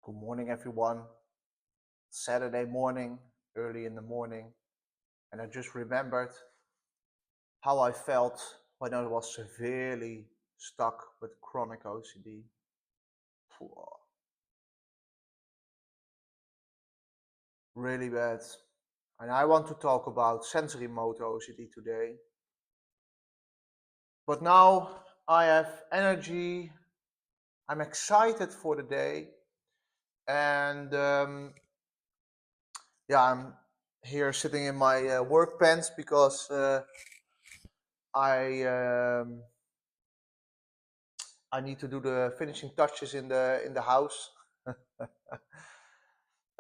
Good morning, everyone. Saturday morning, early in the morning, and I just remembered how I felt when I was severely stuck with chronic OCD. Really bad. And I want to talk about sensorimotor OCD today. But now I have energy, I'm excited for the day, and I'm here sitting in my work pants because I I need to do the finishing touches in the house.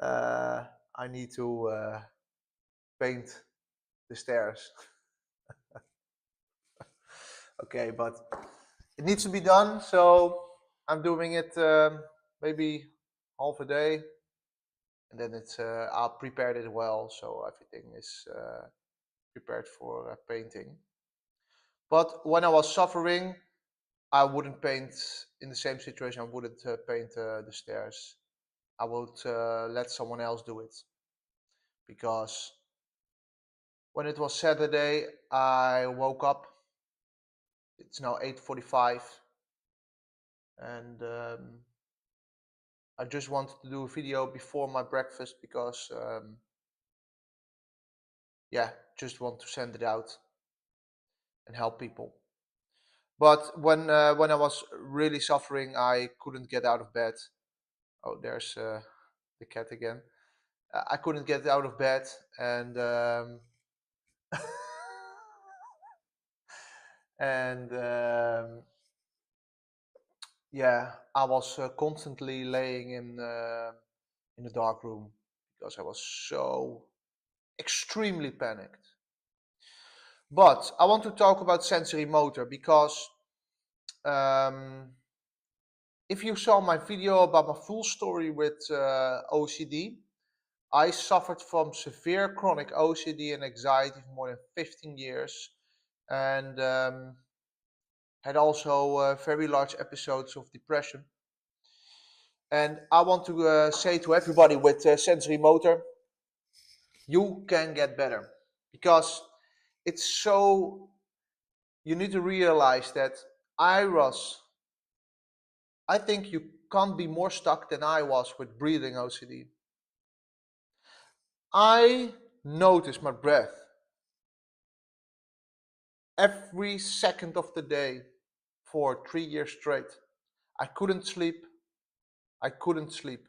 uh, I need to paint the stairs. Okay, but it needs to be done, so I'm doing it maybe half a day, and then it's I'll prepare it well, so everything is prepared for painting. But when I was suffering, I wouldn't paint in the same situation. I wouldn't paint the stairs. I would let someone else do it because when it was Saturday, I woke up. It's now 8:45, and I just wanted to do a video before my breakfast because, just want to send it out and help people. But when I was really suffering, I couldn't get out of bed. Oh, there's the cat again. I couldn't get out of bed, and and I was constantly laying in a dark room because I was so extremely panicked. But I want to talk about sensorimotor because um, if you saw my video about my full story with OCD, I suffered from severe chronic OCD and anxiety for more than 15 years, and had also very large episodes of depression. And I want to say to everybody with sensorimotor, you can get better, because it's so, you need to realize that I think you can't be more stuck than I was with breathing OCD. I notice my breath every second of the day for 3 years straight. I couldn't sleep. I couldn't sleep.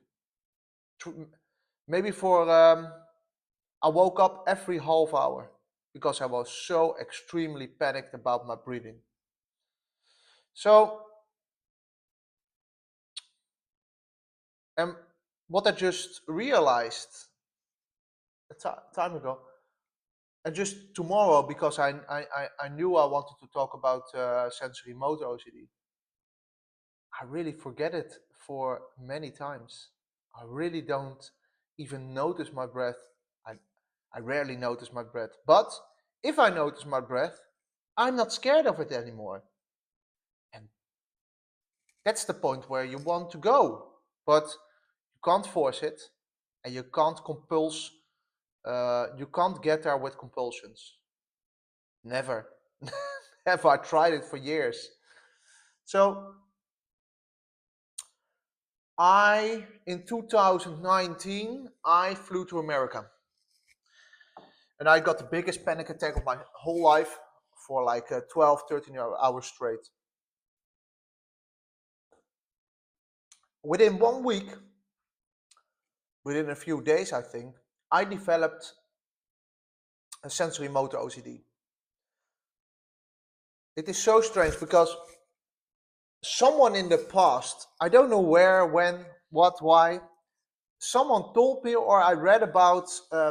Maybe for I woke up every half hour because I was so extremely panicked about my breathing. So, what I just realized time ago, and just tomorrow, because I knew I wanted to talk about sensorimotor OCD, I really forget it for many times. I really don't even notice my breath. I, I rarely notice my breath. But if I notice my breath, I'm not scared of it anymore. And that's the point where you want to go. But you can't force it, and you can't you can't get there with compulsions. Never. Never. I tried it for years. So in 2019, I flew to America. And I got the biggest panic attack of my whole life for like 12, 13 hours straight. Within 1 week, within a few days, I think, I developed a sensorimotor OCD. It is so strange because someone in the past, I don't know where, when, what, why, someone told me, or I read about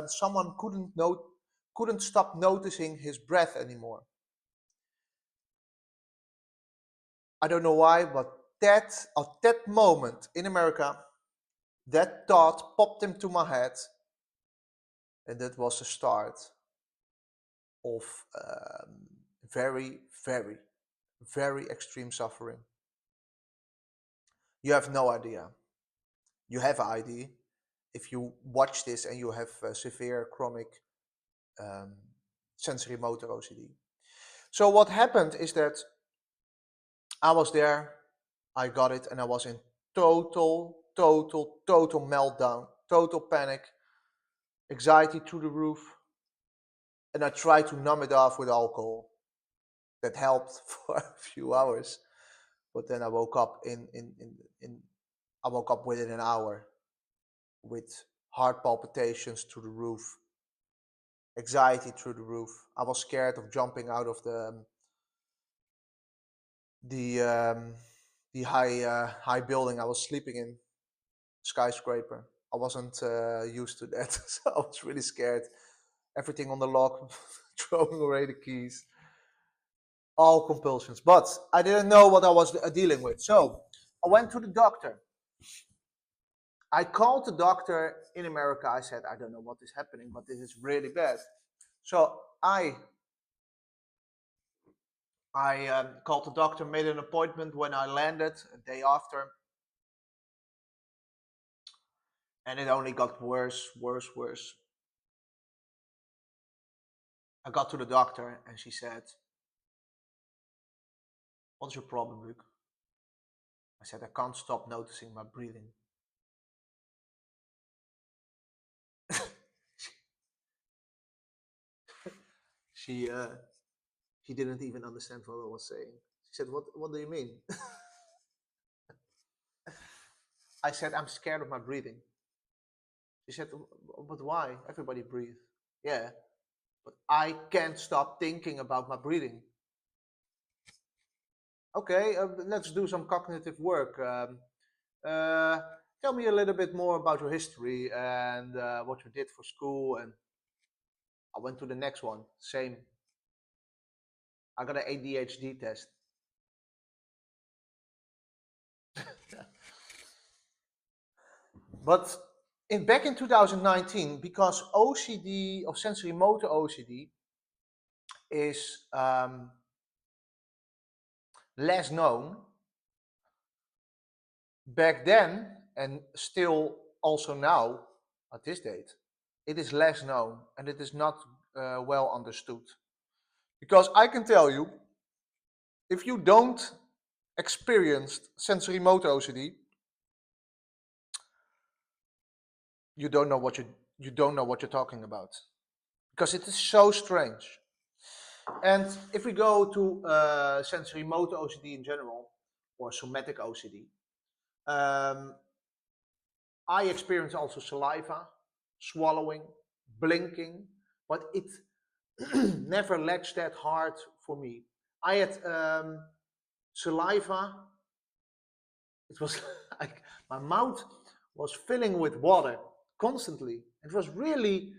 someone couldn't stop noticing his breath anymore. I don't know why, but at that moment in America, that thought popped into my head, and that was the start of very, very, very extreme suffering. You have no idea. you have an ID if you watch this and you have severe chronic um, sensorimotor OCD. So what happened is that I was there, I got it, and I was in total meltdown, total panic, anxiety through the roof, and I tried to numb it off with alcohol. That helped for a few hours, but then I woke up I woke up within an hour with heart palpitations through the roof, anxiety through the roof. I was scared of jumping out of the um, the high building I was sleeping in, skyscraper. I wasn't used to that, so I was really scared. Everything on the lock, throwing away the keys, all compulsions. But I didn't know what I was dealing with, so I went to the doctor. I called the doctor in America. I said, I don't know what is happening, but this is really bad. So I called the doctor, made an appointment when I landed a day after, and it only got worse. I got to the doctor and she said, "What's your problem, Luke?" I said, "I can't stop noticing my breathing." she she didn't even understand what I was saying. She said, "What do you mean?" I said, "I'm scared of my breathing." She said, "But why? Everybody breathes." Yeah, but I can't stop thinking about my breathing. Okay, let's do some cognitive work. Uh, Tell me a little bit more about your history and what you did for school. And I went to the next one. Same. I got an ADHD test. But back in 2019, because OCD or sensorimotor OCD is less known back then, and still also now at this date, it is less known and it is not well understood. Because I can tell you, if you don't experience sensorimotor OCD, you don't know what you don't know what you're talking about, because it is so strange. And if we go to sensorimotor OCD in general, or somatic OCD, I experience also saliva, swallowing, blinking, but it never latched that hard for me. I had saliva. It was like my mouth was filling with water constantly. It was really,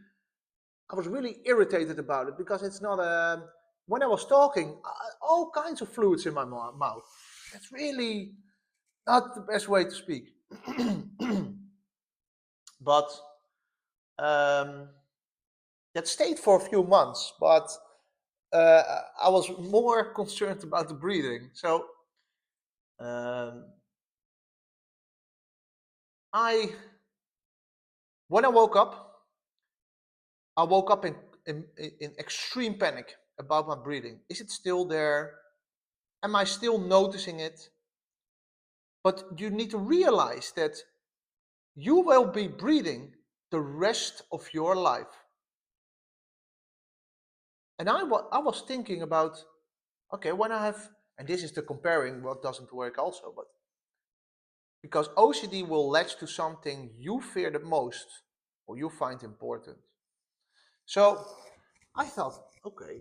I was really irritated about it, because it's not a. When I was talking, all kinds of fluids in my mouth. It's really not the best way to speak. But um, that stayed for a few months. But I was more concerned about the breathing. So um, I, when I woke up, in extreme panic about my breathing. Is it still there? Am I still noticing it? But you need to realize that you will be breathing the rest of your life. And I was thinking about, okay, when I have, and this is the comparing what doesn't work also, but because OCD will latch to something you fear the most or you find important. So I thought, okay,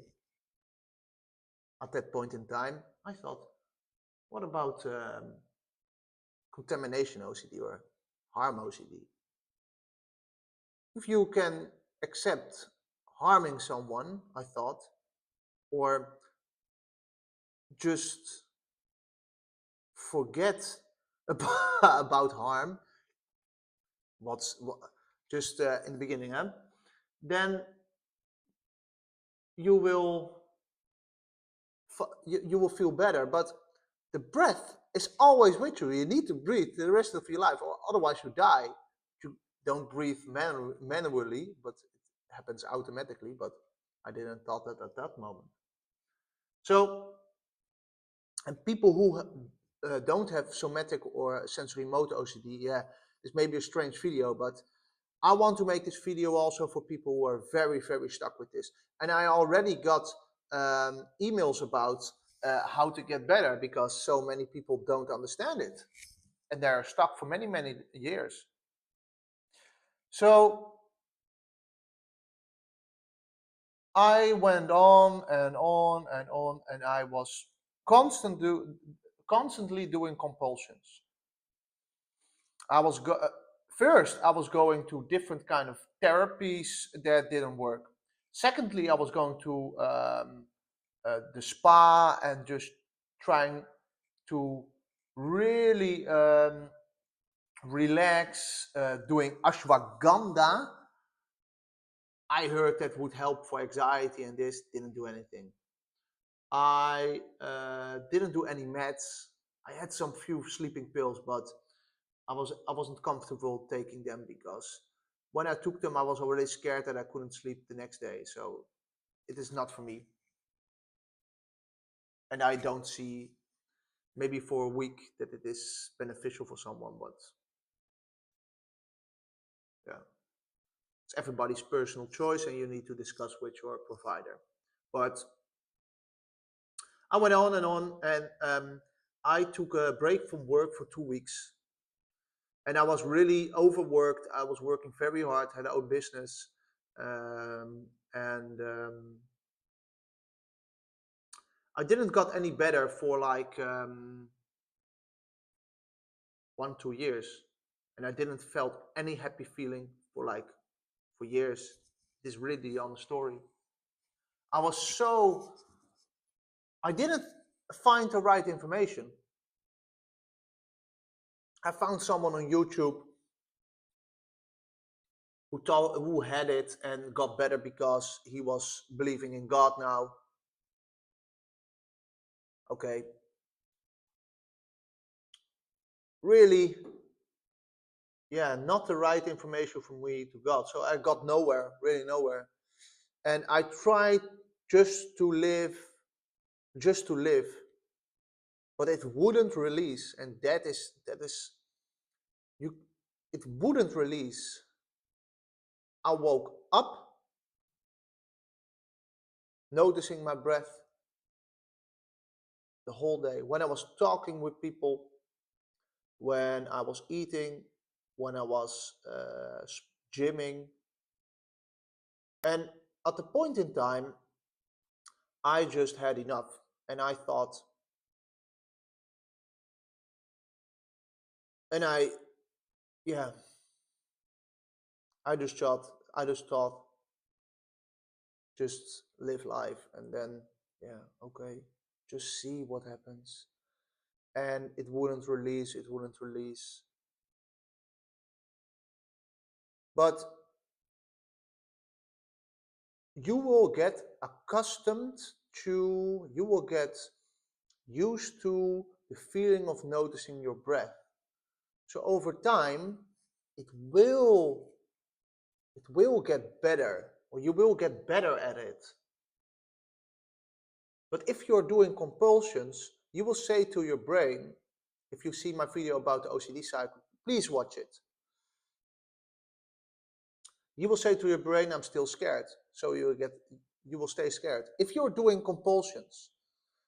at that point in time, I thought, what about contamination OCD or harm OCD? If you can accept harming someone, I thought, or just forget about harm, just in the beginning, then you will you will feel better. But the breath is always with you. You need to breathe the rest of your life, or otherwise you die. You don't breathe manually, but it happens automatically. But I didn't thought that at that moment. So, and people who don't have somatic or sensorimotor OCD, yeah, this may be a strange video, but I want to make this video also for people who are very, very stuck with this. And I already got emails about how to get better because so many people don't understand it. And they're stuck for many, many years. So I went on and on and on, and I was constantly doing compulsions. First I was going to different kind of therapies that didn't work. Secondly, I was going to the spa and just trying to really relax, doing ashwagandha. I heard that would help for anxiety, and this didn't do anything. I didn't do any meds. I had some few sleeping pills, but I wasn't comfortable taking them because when I took them, I was already scared that I couldn't sleep the next day. So it is not for me, and I don't see maybe for a week that it is beneficial for someone, but yeah, it's everybody's personal choice, and you need to discuss with your provider. But I went on, and I took a break from work for 2 weeks. And I was really overworked. I was working very hard, had my own business, and I didn't got any better for like 1-2 years, and I didn't felt any happy feeling for years. This is really the honest story. I was so I didn't find the right information. I found someone on YouTube who had it and got better because he was believing in God now. Okay. Really, yeah, not the right information from me to God. So I got nowhere, really nowhere. And I tried just to live, but it wouldn't release. And that is you it wouldn't release. I woke up noticing my breath the whole day. When I was talking with people, when I was eating, when I was gymming. And at the point in time, I just had enough. And I thought, and yeah, I just thought, just live life. And then, yeah, okay, just see what happens. And it wouldn't release. But you will get accustomed you will get used to the feeling of noticing your breath. So over time, it will get better, or you will get better at it. But if you're doing compulsions, you will say to your brain, if you see my video about the OCD cycle, please watch it. You will say to your brain, I'm still scared. So you will stay scared. If you're doing compulsions,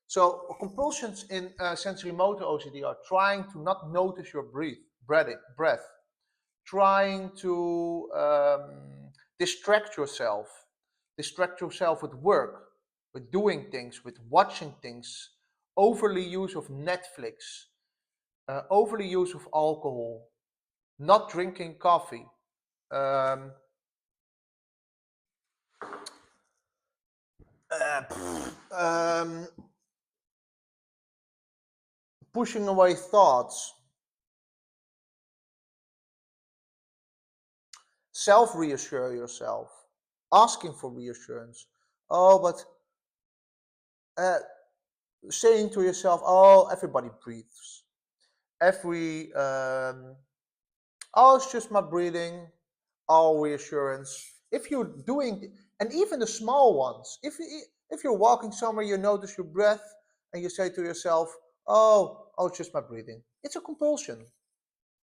so compulsions in sensorimotor OCD are trying to not notice your breath, trying to distract yourself with work, with doing things, with watching things, overly use of Netflix, overly use of alcohol, not drinking coffee, um, um, pushing away thoughts, self-reassure yourself, asking for reassurance. Oh, but saying to yourself, oh, everybody breathes. every oh, it's just my breathing, all reassurance. If you're doing, and even the small ones, if you're walking somewhere, you notice your breath, and you say to yourself, "Oh, it's just my breathing." It's a compulsion,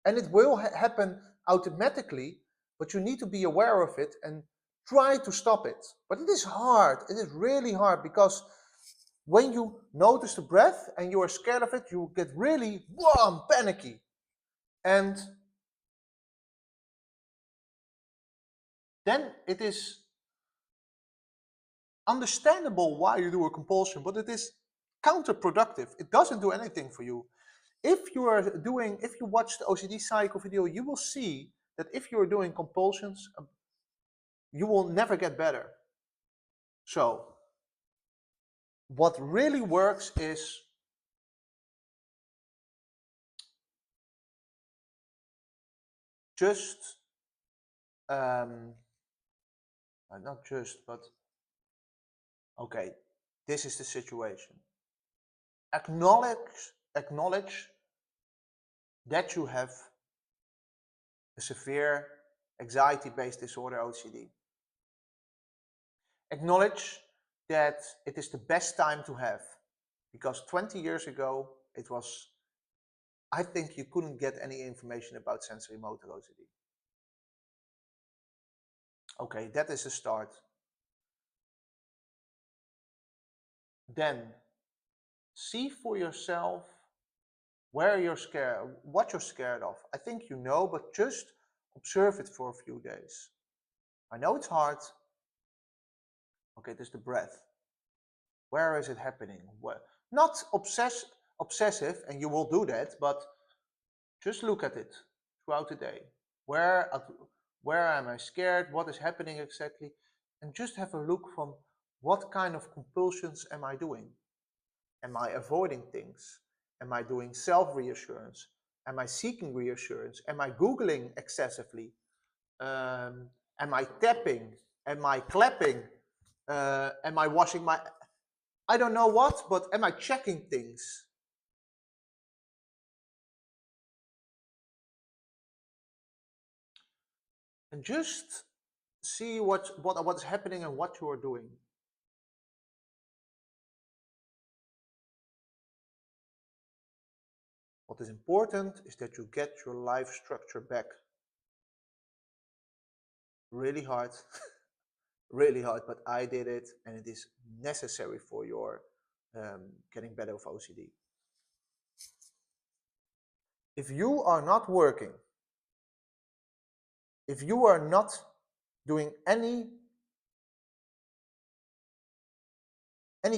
and it will happen automatically, but you need to be aware of it and try to stop it. But it is hard. It is really hard because when you notice the breath and you are scared of it, you get really panicky. And then it is understandable why you do a compulsion, but it is counterproductive. It doesn't do anything for you. If you watch the OCD cycle video, you will see that if you're doing compulsions, you will never get better. So, what really works is just, not just, but okay, this is the situation. Acknowledge that you have a severe anxiety-based disorder, OCD. Acknowledge that it is the best time to have, because 20 years ago it was, I think you couldn't get any information about sensorimotor OCD. Okay, that is a start. Then see for yourself where you're scared, what you're scared of. I think you know, but just observe it for a few days. I know it's hard. Okay, there's the breath. Where is it happening? Not obsessive, and you will do that, but just look at it throughout the day. Where am I scared? What is happening exactly? And just have a look from what kind of compulsions am I doing? Am I avoiding things? Am I doing self-reassurance? Am I seeking reassurance? Am I Googling excessively? Am I tapping? Am I clapping? Am I washing my... I don't know what, but am I checking things? And just see what's happening and what you are doing. What is important is that you get your life structure back. Really hard, really hard, but I did it, and it is necessary for your getting better with OCD. If you are not working, if you are not doing any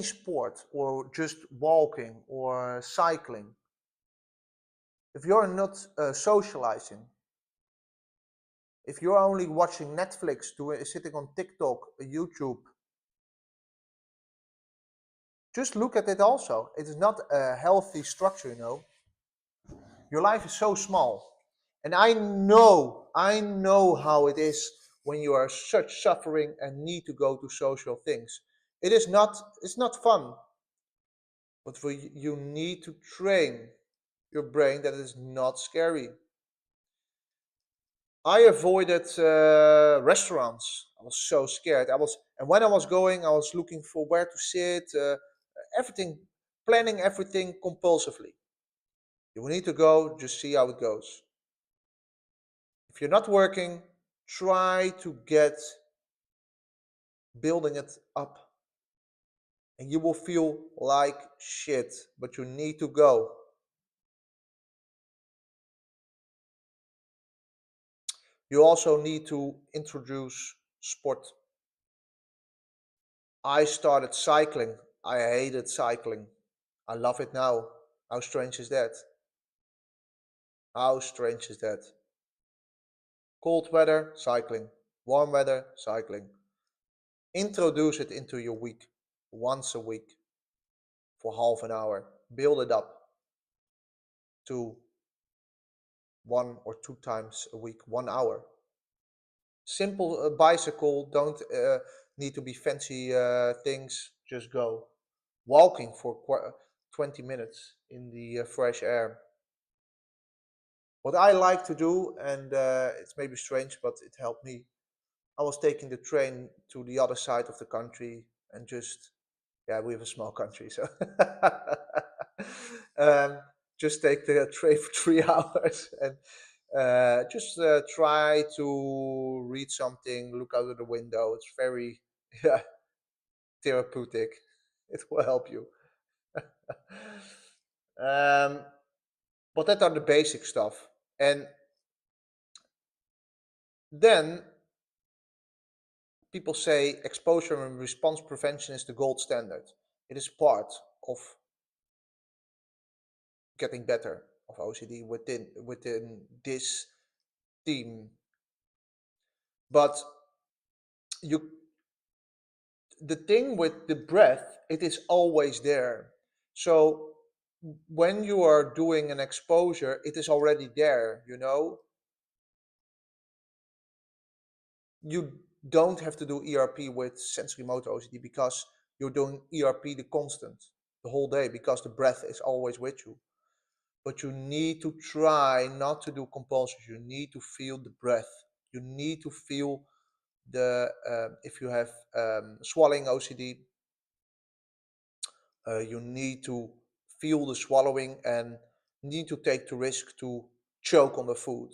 sport, or just walking or cycling, if you're not socializing, if you're only watching Netflix, sitting on TikTok, YouTube, just look at it also. It is not a healthy structure, you know. Your life is so small. And I know how it is when you are such suffering and need to go to social things. It's not fun. But for you need to train your brain that it is not scary. I avoided restaurants. I was so scared. And when I was going, I was looking for where to sit, everything, planning everything compulsively. You need to go, just see how it goes. If you're not working, try to get building it up. And you will feel like shit, but you need to go. You also need to introduce sport. I started cycling. I hated cycling. I love it now. How strange is that? How strange is that? Cold weather, cycling. Warm weather, cycling. Introduce it into your week. Once a week. For half an hour. Build it up to 1 or 2 times a week, 1 hour. Simple bicycle, don't need to be fancy things, just go. Walking for 20 minutes in the fresh air. What I like to do, and it's maybe strange, but it helped me. I was taking the train to the other side of the country and just, yeah, we have a small country, so um, just take the train for 3 hours and just try to read something, look out of the window. It's very, yeah, therapeutic. It will help you. um, but that are the basic stuff. And then people say exposure and response prevention is the gold standard. It is part of getting better of OCD within this team. But you, the thing with the breath, it is always there. So when you are doing an exposure, it is already there. You don't have to do ERP with Sensorimotor OCD because you're doing ERP the constant the whole day because the breath is always with you. But you need to try not to do compulsive. You need to feel the breath. You need to feel the if you have swallowing OCD, you need to feel the swallowing and need to take the risk to choke on the food.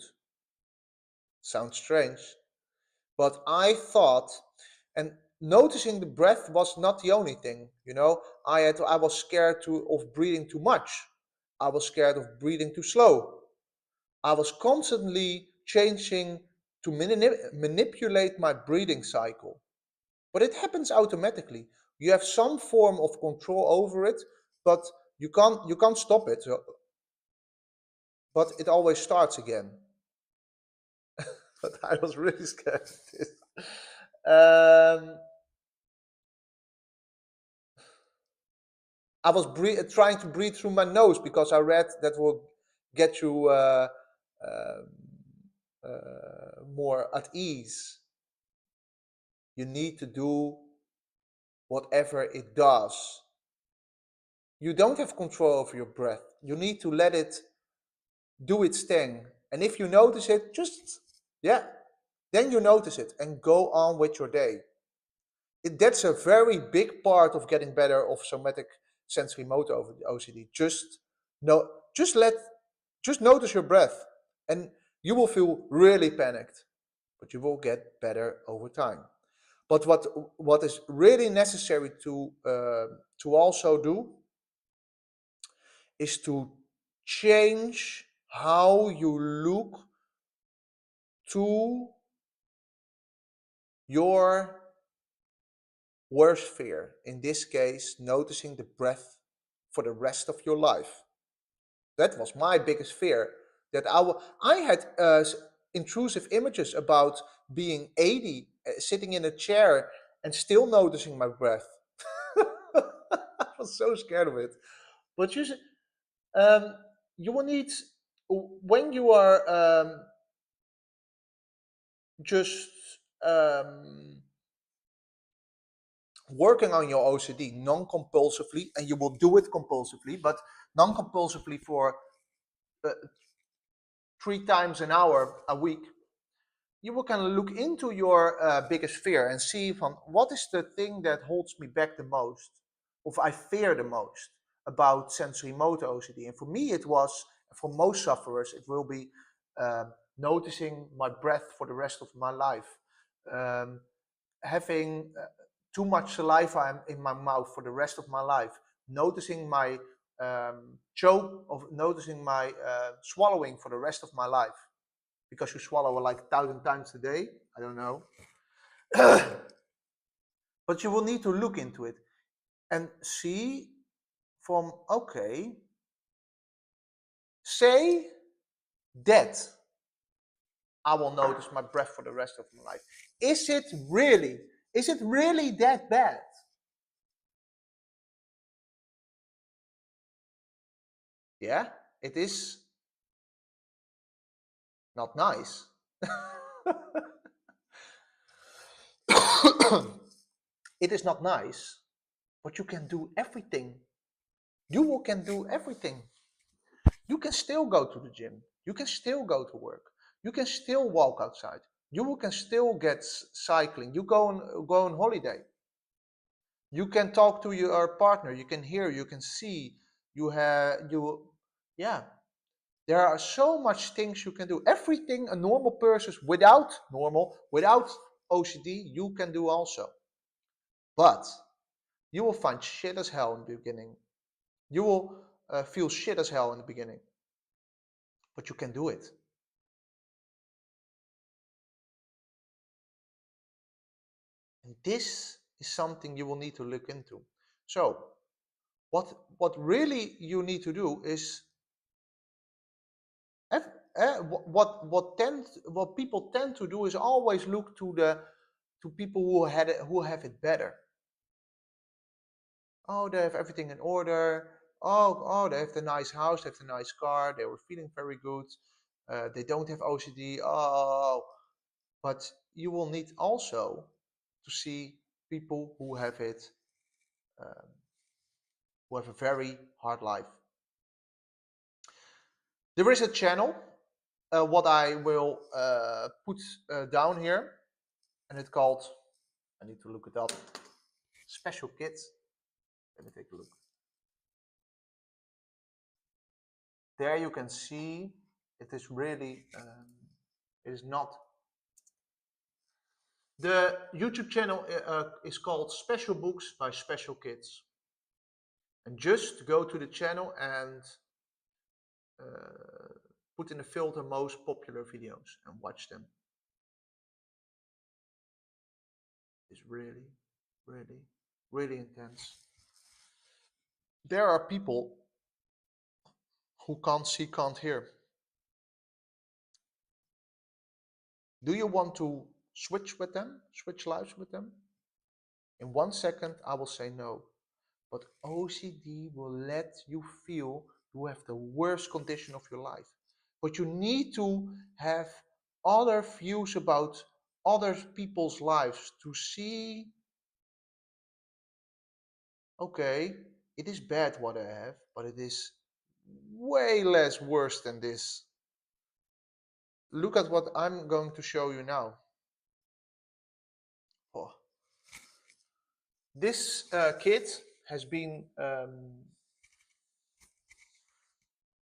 Sounds strange, but I thought, and noticing the breath was not the only thing. I was scared of breathing too much. I was scared of breathing too slow. I was constantly changing to manipulate my breathing cycle. But it happens automatically. You have some form of control over it, but you can't stop it. But it always starts again. But I was really scared of this. Um, I was trying to breathe through my nose because I read that will get you um, more at ease. You need to do whatever it does. You don't have control over your breath. You need to let it do its thing. And if you notice it, then you notice it and go on with your day. That's a very big part of getting better of somatic sensorimotor OCD. No, just let, just notice your breath, and you will feel really panicked, but you will get better over time. But what is really necessary to also do is to change how you look to your worst fear. In this case, noticing the breath for the rest of your life. That was my biggest fear. That I had intrusive images about being 80, sitting in a chair and still noticing my breath. I was so scared of it. But um, you will need, when you are just working on your OCD non-compulsively, and you will do it compulsively, but non-compulsively for 3 times an hour a week, you will kind of look into your biggest fear and see from what is the thing that holds me back the most, or I fear the most about sensorimotor OCD. And for me, it was, for most sufferers, it will be noticing my breath for the rest of my life, having too much saliva in my mouth for the rest of my life, noticing my choke, of noticing my swallowing for the rest of my life, because you swallow like 1,000 times a day. I don't know. But you will need to look into it and see from, okay, say that I will notice my breath for the rest of my life. Is it really that bad? Yeah, it is not nice. It is not nice, but you can do everything. You can do everything. You can still go to the gym. You can still go to work. You can still walk outside. You can still get cycling. You go on holiday. You can talk to your partner. You can hear. You can see. Yeah. There are so much things you can do. Everything a normal person without OCD, you can do also. But you will find shit as hell in the beginning. You will feel shit as hell in the beginning. But you can do it. And this is something you will need to look into. So, what really you need to do is what people tend to do is always look to people who have it better. Oh, they have everything in order. Oh, they have the nice house, they have the nice car. They were feeling very good. They don't have OCD. Oh, but you will need also to see people who have it, um, who have a very hard life. There is a channel, what I will put down here, and it's called, I need to look it up, Special Kids. Let me take a look. There you can see it is really, it is not. The YouTube channel is called Special Books by Special Kids. And just go to the channel and put in the filter most popular videos and watch them. It's really, really, really intense. There are people who can't see, can't hear. Do you want to switch with them, switch lives with them? In 1 second, I will say no. But OCD will let you feel you have the worst condition of your life. But you need to have other views about other people's lives to see, okay, it is bad what I have, but it is way less worse than this. Look at what I'm going to show you now. Oh. This kid has been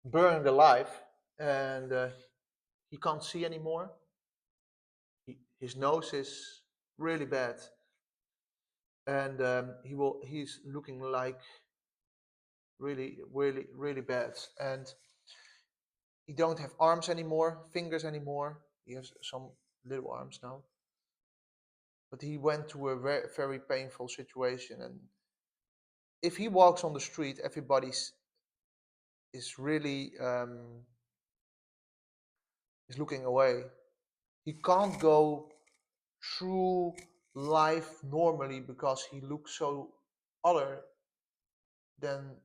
burned alive, and he can't see anymore. His nose is really bad, and he's looking like really, really, really bad. And he don't have arms anymore, fingers anymore. He has some little arms now, but he went to a very, very painful situation. And if he walks on the street, everybody's is really is looking away. He can't go through life normally because he looks so other than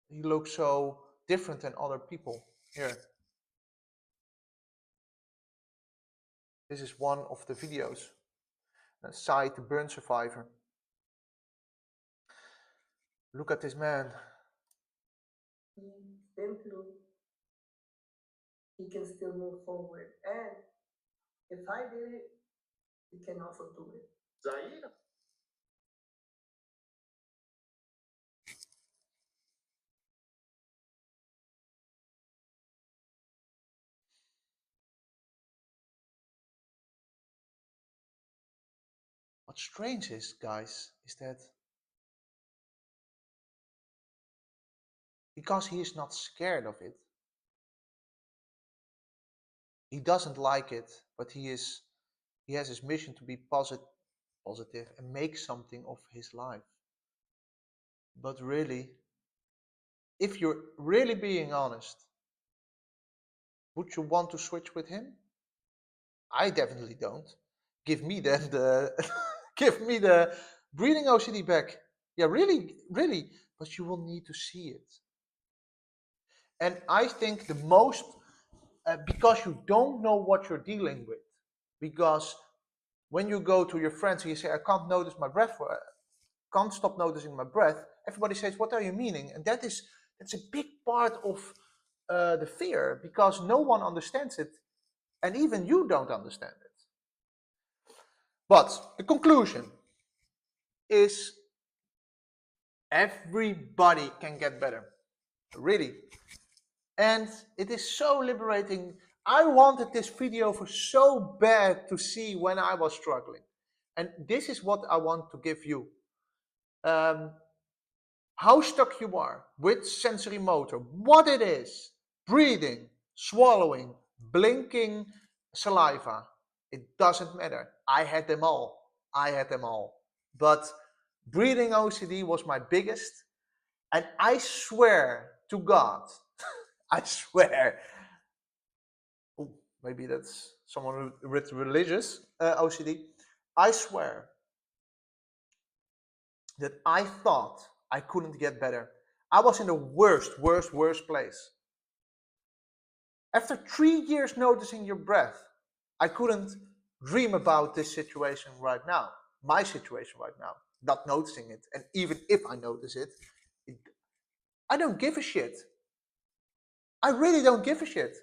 he looks so different than other people. Here, this is one of the videos. Side the burn survivor. Look at this man. He's been through. He can still move forward, and if I did it, he can also do it. Zaire. What's strange is, guys, is that because he is not scared of it, he doesn't like it, but he has his mission to be positive and make something of his life. But really, if you're really being honest, would you want to switch with him? I definitely don't. Give me the give me the breathing OCD back. Yeah, really, really. But you will need to see it. And I think the most, because you don't know what you're dealing with. Because when you go to your friends and you say, I can't notice my breath, can't stop noticing my breath, everybody says, what are you meaning? And that's a big part of the fear because no one understands it, and even you don't understand it. But the conclusion is everybody can get better, really. And it is so liberating. I wanted this video for so bad to see when I was struggling. And this is what I want to give you. How stuck you are with sensorimotor, what it is, breathing, swallowing, blinking, saliva. It doesn't matter. I had them all. I had them all. But breathing OCD was my biggest. And I swear to God, I swear, oh, maybe that's someone with religious OCD. I swear that I thought I couldn't get better. I was in the worst place. After 3 years noticing your breath, I couldn't dream about this situation right now, my situation right now, not noticing it. And even if I notice it, I don't give a shit. I really don't give a shit.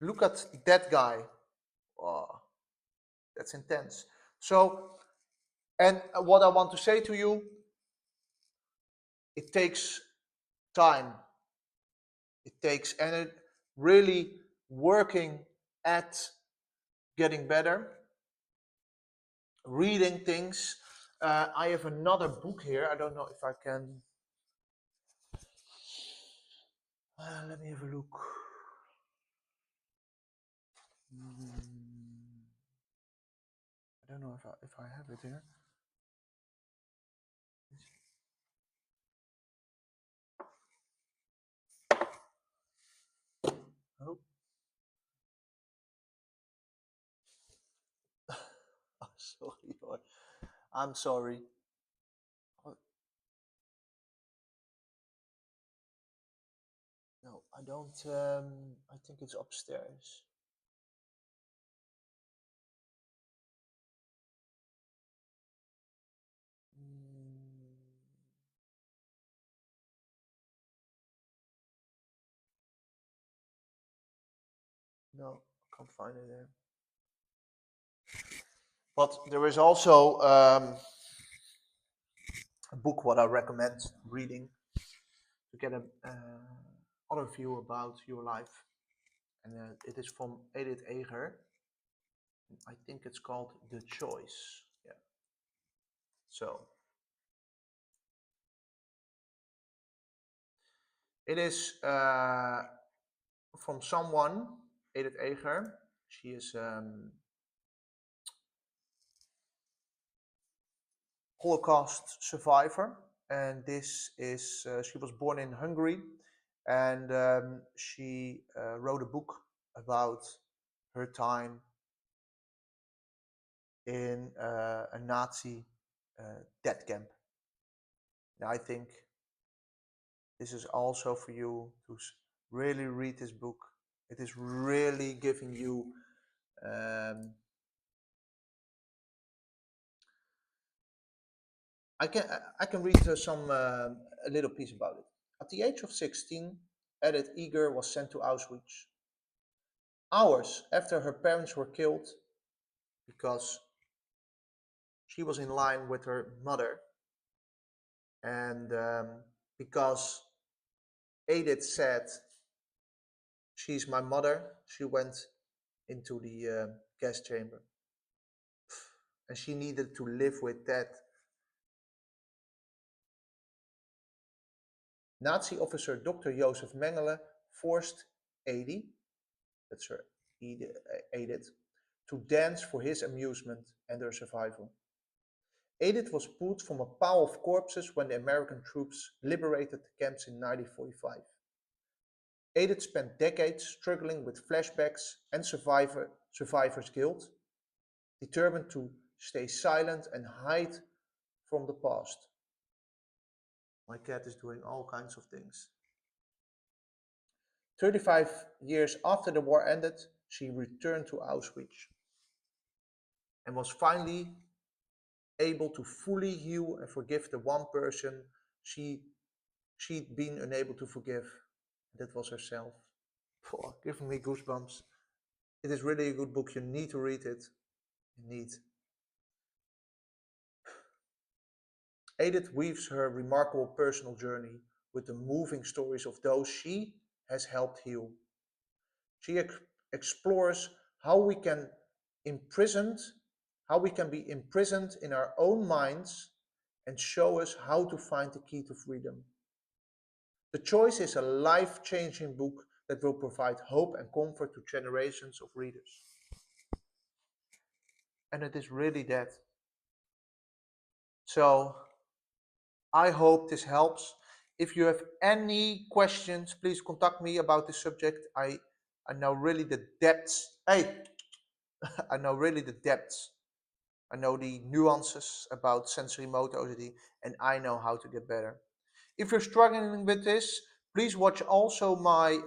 Look at that guy. Oh, that's intense. So, and what I want to say to you, it takes time. It takes, and it really working at getting better, reading things. I have another book here. I don't know if I can. Let me have a look. I don't know if I have it here. Oh, oh sorry. I'm sorry. Oh, no, I don't. I think it's upstairs. Mm, no, I can't find it there. But there is also a book what I recommend reading to get a other view about your life, and it is from Edith Eger. I think it's called The Choice. Yeah. So it is from someone, Edith Eger. She is Holocaust survivor, and this is she was born in Hungary, and she wrote a book about her time in a Nazi death camp. And I think this is also for you to really read this book. It is really giving you I can read some a little piece about it. At the age of 16, Edith Eger was sent to Auschwitz. Hours after her parents were killed, because she was in line with her mother, and because Edith said, "She's my mother," she went into the gas chamber, and she needed to live with that. Nazi officer Dr. Joseph Mengele forced Edith, that's her, Edith, to dance for his amusement and her survival. Edith was pulled from a pile of corpses when the American troops liberated the camps in 1945. Edith spent decades struggling with flashbacks and survivor's guilt, determined to stay silent and hide from the past. My cat is doing all kinds of things. 35 years after the war ended, she returned to Auschwitz and was finally able to fully heal and forgive the one person she she'd been unable to forgive. That was herself. Oh, giving me goosebumps. It is really a good book. You need to read it. You need. Edith weaves her remarkable personal journey with the moving stories of those she has helped heal. She explores how we can imprisoned, how we can be imprisoned in our own minds and show us how to find the key to freedom. The Choice is a life-changing book that will provide hope and comfort to generations of readers. And it is really that. So I hope this helps. If you have any questions, please contact me about this subject. I know really the depths. Hey, I know really the depths. I know the nuances about sensorimotor OCD, and I know how to get better. If you're struggling with this, please watch also my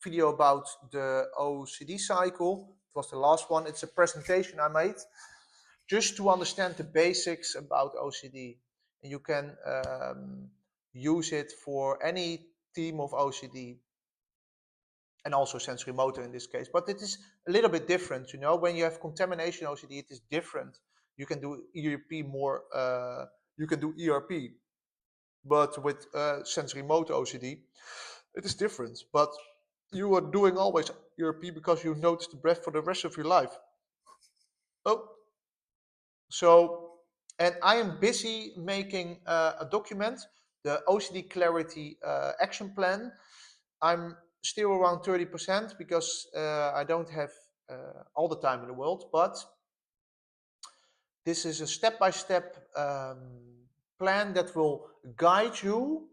video about the OCD cycle. It was the last one. It's a presentation I made just to understand the basics about OCD. And you can use it for any team of OCD and also sensorimotor in this case. But it is a little bit different, you know. When you have contamination OCD, it is different. You can do ERP more. You can do ERP, but with sensorimotor OCD, it is different. But you are doing always ERP because you notice the breath for the rest of your life. Oh, so, and I am busy making a document, the OCD Clarity action plan. I'm still around 30% because I don't have all the time in the world, but this is a step-by-step plan that will guide you,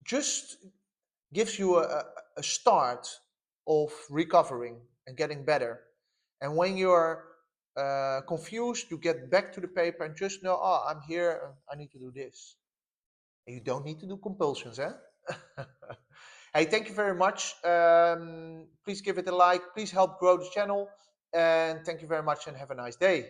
just gives you a start of recovering and getting better. And when you're confused, you get back to the paper and just know, oh, I'm here and I need to do this. And you don't need to do compulsions, eh? Hey, thank you very much. Please give it a like. Please help grow the channel. And thank you very much and have a nice day.